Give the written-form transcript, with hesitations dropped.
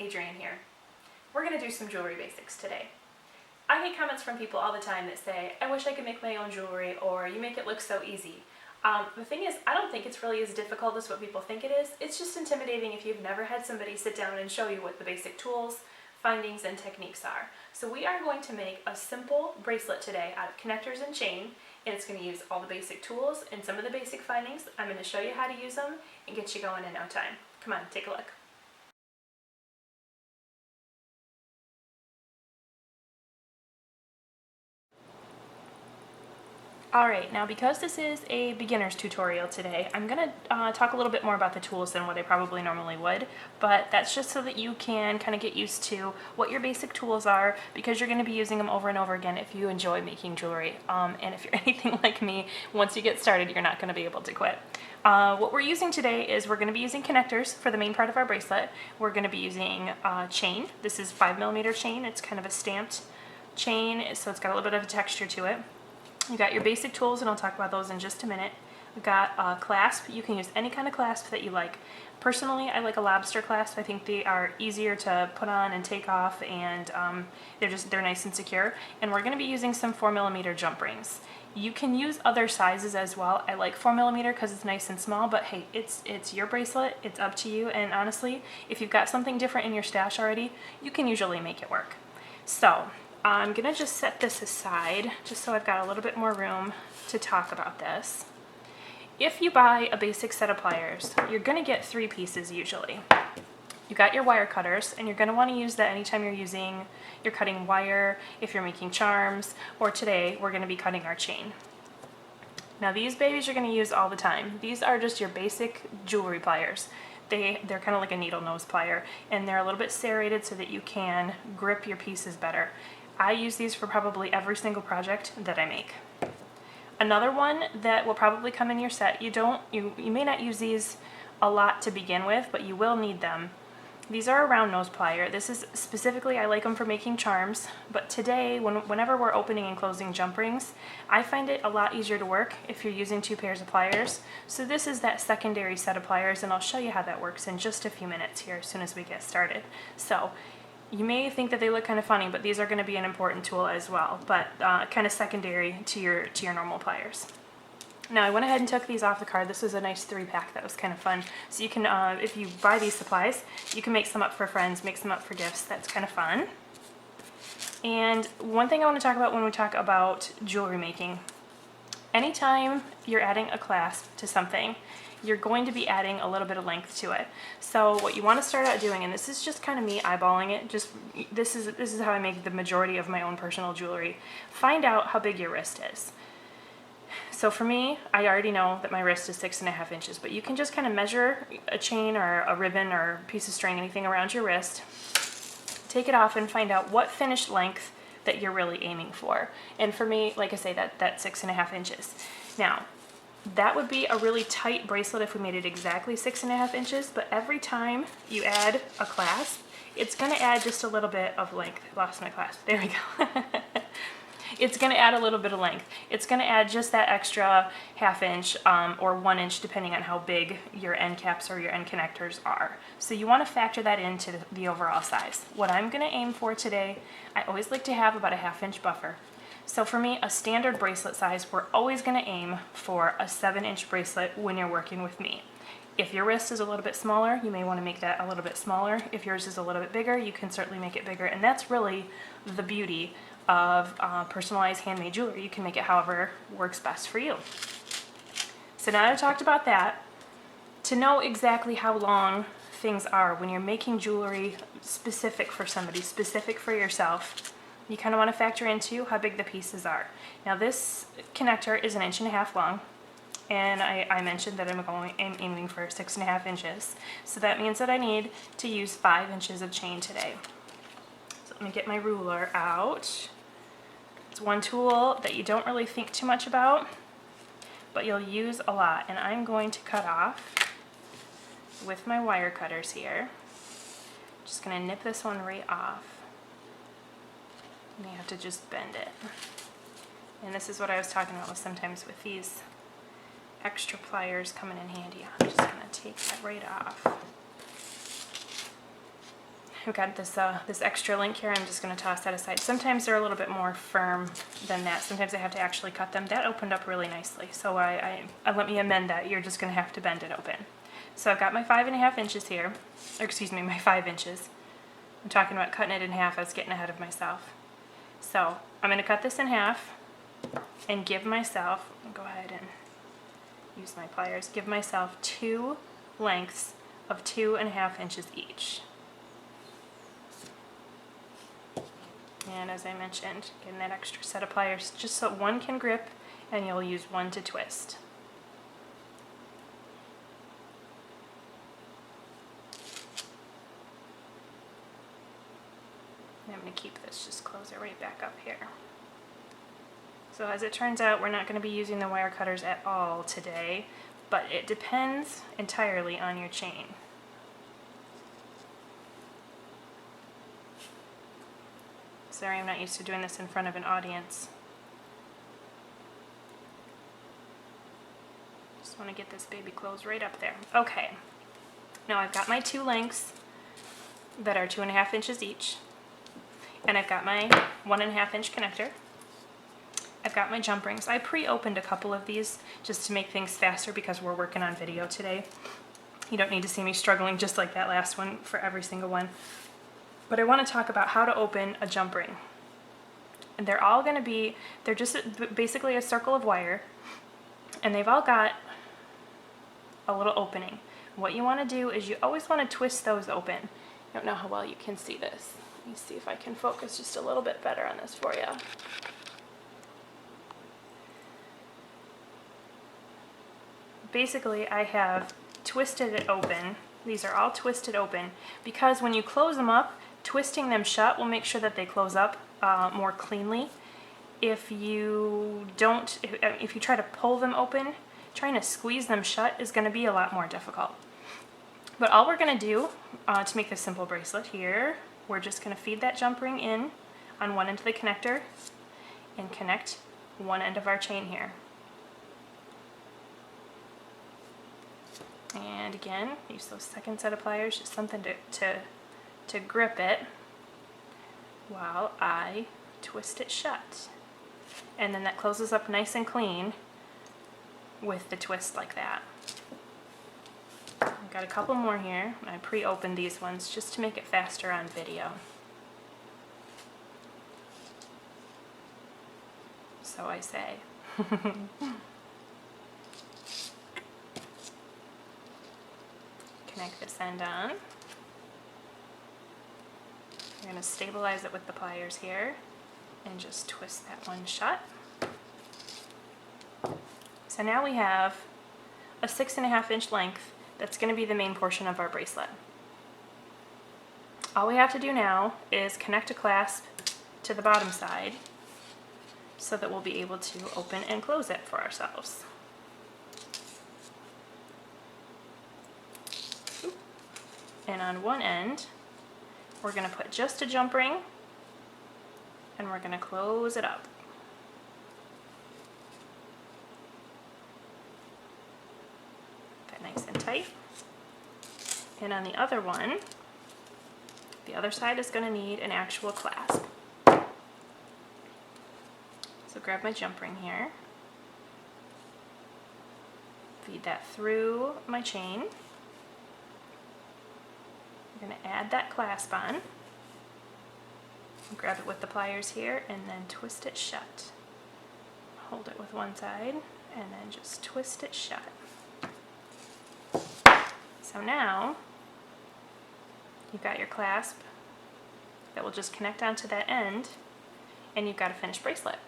Adrianne here. We're going to do some jewelry basics today. I get comments from people all the time that say, I wish I could make my own jewelry, or you make it look so easy. The thing is, I don't think it's really as difficult as what people think it is. It's just intimidating if you've never had somebody sit down and show you what the basic tools, findings, and techniques are. So we are going to make a simple bracelet today out of connectors and chain, and it's going to use all the basic tools and some of the basic findings. I'm going to show you how to use them and get you going in no time. Come on, take a look. Alright, now because this is a beginner's tutorial today, I'm going to talk a little bit more about the tools than what I probably normally would, but that's just so that you can kind of get used to what your basic tools are, because you're going to be using them over and over again if you enjoy making jewelry. And if you're anything like me, once you get started, you're not going to be able to quit. What we're using today is we're going to be using connectors for the main part of our bracelet. We're going to be using chain. This is 5mm chain. It's kind of a stamped chain, so it's got a little bit of a texture to it. You got your basic tools, and I'll talk about those in just a minute. We've got a clasp. You can use any kind of clasp that you like. Personally, I like a lobster clasp. I think they are easier to put on and take off, and they're nice and secure. And we're going to be using some 4mm jump rings. You can use other sizes as well. I like 4mm because it's nice and small, but hey, it's your bracelet. It's up to you. And honestly, if you've got something different in your stash already, you can usually make it work. So I'm going to just set this aside just so I've got a little bit more room to talk about this. If you buy a basic set of pliers, you're going to get 3 pieces usually. You got your wire cutters, and you're going to want to use that anytime you're cutting wire, if you're making charms, or today we're going to be cutting our chain. Now these babies you're going to use all the time. These are just your basic jewelry pliers. They're kind of like a needle nose plier, and they're a little bit serrated so that you can grip your pieces better. I use these for probably every single project that I make. Another one that will probably come in your set, you may not use these a lot to begin with, but you will need them. These are a round nose plier. This is specifically, I like them for making charms, but today, whenever we're opening and closing jump rings, I find it a lot easier to work if you're using 2 pairs of pliers. So this is that secondary set of pliers, and I'll show you how that works in just a few minutes here as soon as we get started. So you may think that they look kind of funny, but these are going to be an important tool as well, but kind of secondary to your normal pliers. Now I went ahead and took these off the card. This was a nice 3-pack that was kind of fun. So you can, if you buy these supplies, you can make some up for friends, make some up for gifts. That's kind of fun. And one thing I want to talk about when we talk about jewelry making, anytime you're adding a clasp to something, you're going to be adding a little bit of length to it. So what you want to start out doing, and this is just kind of me eyeballing it, this is how I make the majority of my own personal jewelry. Find out how big your wrist is. So for me, I already know that my wrist is 6.5 inches, but you can just kind of measure a chain or a ribbon or a piece of string, anything around your wrist, take it off and find out what finished length that you're really aiming for. And for me, like I say, that's 6.5 inches. Now, that would be a really tight bracelet if we made it exactly 6.5 inches, but every time you add a clasp, it's going to add just a little bit of length. I lost my clasp. There we go. It's going to add a little bit of length. It's going to add just that extra 1/2 inch or 1 inch, depending on how big your end caps or your end connectors are. So you want to factor that into the overall size. What I'm going to aim for today, I always like to have about a 1/2 inch buffer. So for me, a standard bracelet size, we're always going to aim for a 7-inch bracelet when you're working with me. If your wrist is a little bit smaller, you may want to make that a little bit smaller. If yours is a little bit bigger, you can certainly make it bigger. And that's really the beauty of personalized handmade jewelry. You can make it however works best for you. So now that I've talked about that, to know exactly how long things are when you're making jewelry specific for somebody, specific for yourself, you kind of want to factor into how big the pieces are. Now this connector is 1.5 inches long, and I mentioned that I'm aiming for 6.5 inches. So that means that I need to use 5 inches of chain today. So let me get my ruler out. It's one tool that you don't really think too much about, but you'll use a lot. And I'm going to cut off with my wire cutters here. Just going to nip this one right off. And you have to just bend it. And this is what I was talking about with sometimes with these extra pliers coming in handy. I'm just going to take that right off. I've got this extra link here. I'm just going to toss that aside. Sometimes they're a little bit more firm than that. Sometimes I have to actually cut them. That opened up really nicely, so let me amend that. You're just going to have to bend it open. So I've got my 5.5 inches here, or excuse me, my 5 inches. I'm talking about cutting it in half. I was getting ahead of myself. So I'm going to cut this in half and give myself, go ahead and use my pliers, give myself 2 lengths of 2.5 inches each. And as I mentioned, getting that extra set of pliers just so one can grip and you'll use one to twist. And I'm going to keep this, just close it right back up here. So as it turns out, we're not going to be using the wire cutters at all today, but it depends entirely on your chain. Sorry, I'm not used to doing this in front of an audience. Just want to get this baby closed right up there. Okay, now I've got my 2 lengths that are 2.5 inches each, and I've got my 1.5 inch connector. I've got my jump rings. I pre-opened a couple of these just to make things faster because we're working on video today. You don't need to see me struggling just like that last one for every single one. But I want to talk about how to open a jump ring. And they're all going to be, they're just basically a circle of wire, and they've all got a little opening. What you want to do is you always want to twist those open. I don't know how well you can see this. Let me see if I can focus just a little bit better on this for you. Basically, I have twisted it open. These are all twisted open because when you close them up, twisting them shut will make sure that they close up more cleanly. If you don't, if you try to pull them open, trying to squeeze them shut is going to be a lot more difficult. But all we're going to do to make this simple bracelet here, we're just going to feed that jump ring in on one end of the connector and connect one end of our chain here. And again, use those second set of pliers, just something to grip it while I twist it shut. And then that closes up nice and clean with the twist like that. I've got a couple more here. I pre-opened these ones just to make it faster on video. So I say. Connect this end on. You're going to stabilize it with the pliers here and just twist that one shut. So now we have a 6.5 inch length that's going to be the main portion of our bracelet. All we have to do now is connect a clasp to the bottom side so that we'll be able to open and close it for ourselves. And on one end, we're going to put just a jump ring, and we're going to close it up. Get that nice and tight. And on the other one, the other side is going to need an actual clasp. So grab my jump ring here, feed that through my chain. I'm going to add that clasp on, grab it with the pliers here, and then twist it shut. Hold it with one side, and then just twist it shut. So now, you've got your clasp that will just connect onto that end, and you've got a finished bracelet.